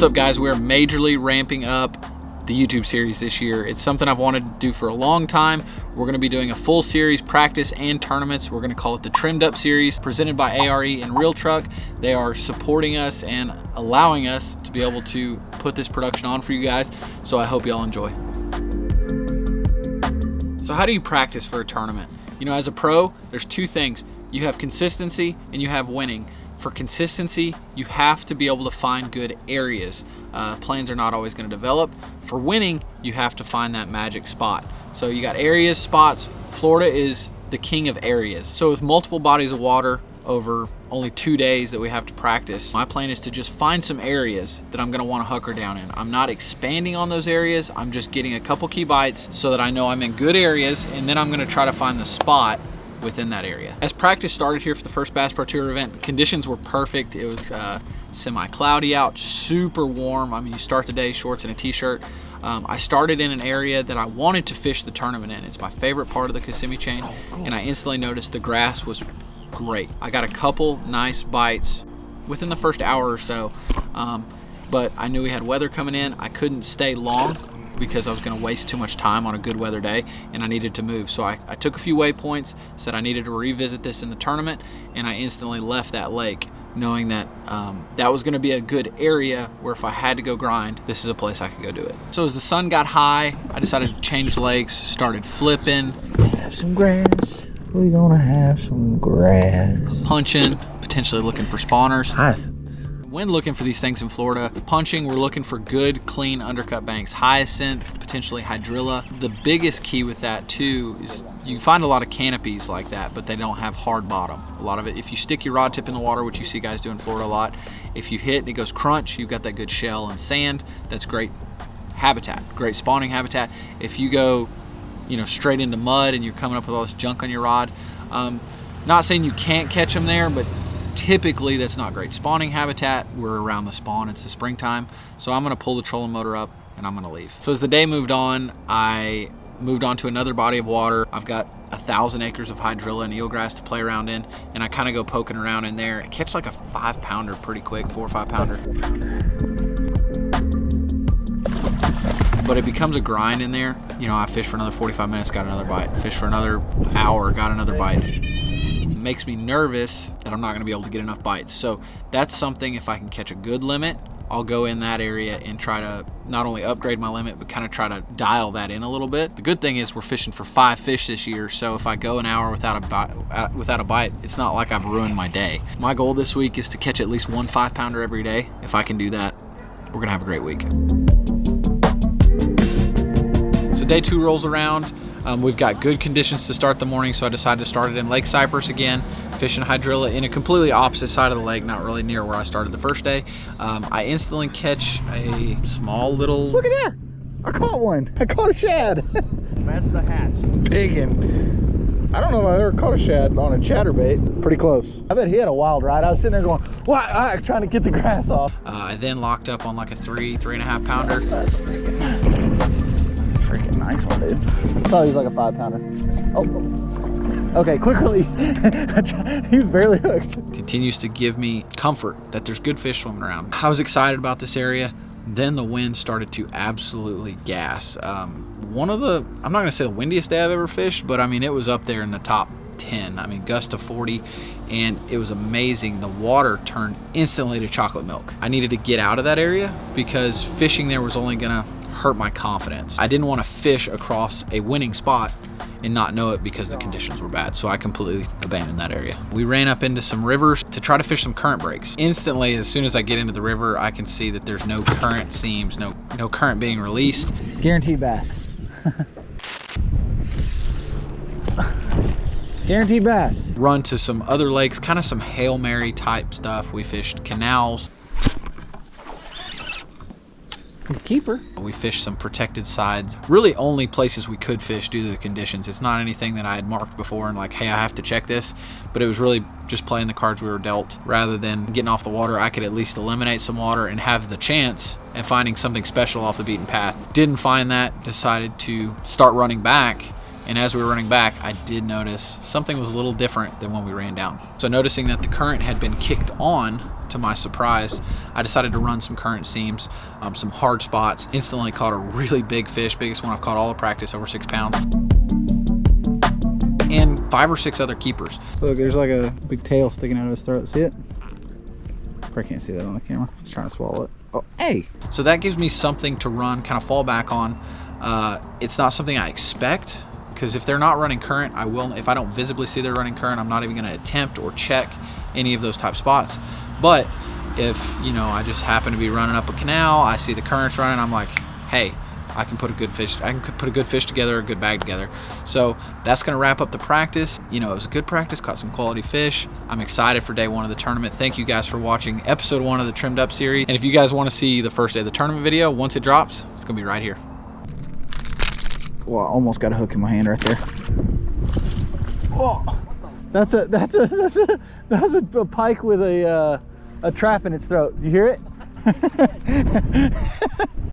What's up, guys? We're majorly ramping up the YouTube series this year. It's something I've wanted to do for a long time. We're going to be doing a full series, practice and tournaments. We're going to call it the Trimmed Up Series, presented by ARE and Real Truck. They are supporting us and allowing us to be able to put this production on for you guys. So I hope y'all enjoy. So how do you practice for a tournament? You know, as a pro, there's two things. You have consistency and you have winning. For consistency, you have to be able to find good areas. Planes are not always going to develop. For winning, you have to find that magic spot. So you got areas, spots. Florida is the king of areas. So with multiple bodies of water over only 2 days that we have to practice, my plan is to just find some areas that I'm going to want to hunker down in. I'm not expanding on those areas. I'm just getting a couple key bites so that I know I'm in good areas, and then I'm going to try to find the spot within that area. As practice started here for the first Bass Pro Tour event, conditions were perfect. It was semi-cloudy out, super warm. I mean, you start the day shorts and a t-shirt. I started in an area that I wanted to fish the tournament in. It's my favorite part of the Kissimmee chain, and I instantly noticed the grass was great. I got a couple nice bites within the first hour or so, but I knew we had weather coming in. I couldn't stay long because I was going to waste too much time on a good weather day, and I needed to move. So I took a few waypoints, said I needed to revisit this in the tournament, and I instantly left that lake knowing that that was going to be a good area where if I had to go grind, this is a place I could go do it. So as the sun got high, I decided to change lakes, started flipping. Have some grass. We're gonna have some grass. Punching, potentially looking for spawners. Hyacinths. When looking for these things in Florida, punching, we're looking for good, clean undercut banks. Hyacinth, potentially hydrilla. The biggest key with that too is you find a lot of canopies like that, but they don't have hard bottom. A lot of it, if you stick your rod tip in the water, which you see guys do in Florida a lot, if you hit and it goes crunch, you've got that good shell and sand. That's great habitat, great spawning habitat. If you go, you know, straight into mud and you're coming up with all this junk on your rod, not saying you can't catch them there, but typically that's not great spawning habitat. We're around the spawn, it's the springtime. So I'm gonna pull the trolling motor up and I'm gonna leave. So as the day moved on, I moved on to another body of water. I've got 1,000 acres of hydrilla and eelgrass to play around in, and I kind of go poking around in there. I catch like a 5-pounder pretty quick, 4 or 5-pounder. But it becomes a grind in there. You know, I fish for another 45 minutes, got another bite. Fish for another hour, got another bite. It makes me nervous that I'm not gonna be able to get enough bites. So that's something, if I can catch a good limit, I'll go in that area and try to not only upgrade my limit, but kind of try to dial that in a little bit. The good thing is we're fishing for 5 fish this year, so if I go an hour without a bite, it's not like I've ruined my day. My goal this week is to catch at least 1 5-pounder every day. If I can do that, we're gonna have a great week. So day 2 rolls around. We've got good conditions to start the morning, so I decided to start it in Lake Cypress again, fishing hydrilla in a completely opposite side of the lake, not really near where I started the first day. I instantly catch a small little... Look at there! I caught one! I caught a shad! That's the hatch. Biggin. I don't know if I've ever caught a shad on a chatterbait. Pretty close. I bet he had a wild ride. I was sitting there going, what? Trying to get the grass off. I then locked up on like a 3.5 pounder. That's freaking nice one, dude. I thought he was like a 5-pounder. Oh, okay, quick release. He was barely hooked. Continues to give me comfort that there's good fish swimming around. I was excited about this area. Then the wind started to absolutely gas. One of the, I'm not gonna say the windiest day I've ever fished, but I mean, it was up there in the top 10. I mean, gust of 40, and it was amazing. The water turned instantly to chocolate milk. I needed to get out of that area because fishing there was only gonna hurt my confidence. I didn't want to fish across a winning spot and not know it because the conditions were bad. So I completely abandoned that area. We ran up into some rivers to try to fish some current breaks. Instantly, as soon as I get into the river, I can see that there's no current seams, no current being released. Guaranteed bass. Guaranteed bass. Run to some other lakes, kind of some Hail Mary type stuff. We fished canals. Keeper. We fished some protected sides. Really only places we could fish due to the conditions. It's not anything that I had marked before and like, hey, I have to check this. But it was really just playing the cards we were dealt. Rather than getting off the water, I could at least eliminate some water and have the chance at finding something special off the beaten path. Didn't find that, decided to start running back. And as we were running back, I did notice something was a little different than when we ran down. So noticing that the current had been kicked on to my surprise, I decided to run some current seams, some hard spots. Instantly caught a really big fish, biggest one I've caught all of practice, over 6 pounds. And 5 or 6 other keepers. Look, there's like a big tail sticking out of his throat. See it? Probably can't see that on the camera. He's trying to swallow it. Oh, hey! So that gives me something to run, kind of fall back on. It's not something I expect, because if they're not running current, I will. If I don't visibly see they're running current, I'm not even going to attempt or check any of those type spots. But if, you know, I just happen to be running up a canal, I see the currents running, I'm like, hey, I can put a good fish. I can put a good fish together, a good bag together. So that's going to wrap up the practice. You know, it was a good practice. Caught some quality fish. I'm excited for day 1 of the tournament. Thank you guys for watching episode 1 of the Trimmed Up series. And if you guys want to see the first day of the tournament video, once it drops, it's going to be right here. Well, I almost got a hook in my hand right there. Oh, that's a pike with a trap in its throat. Do you hear it?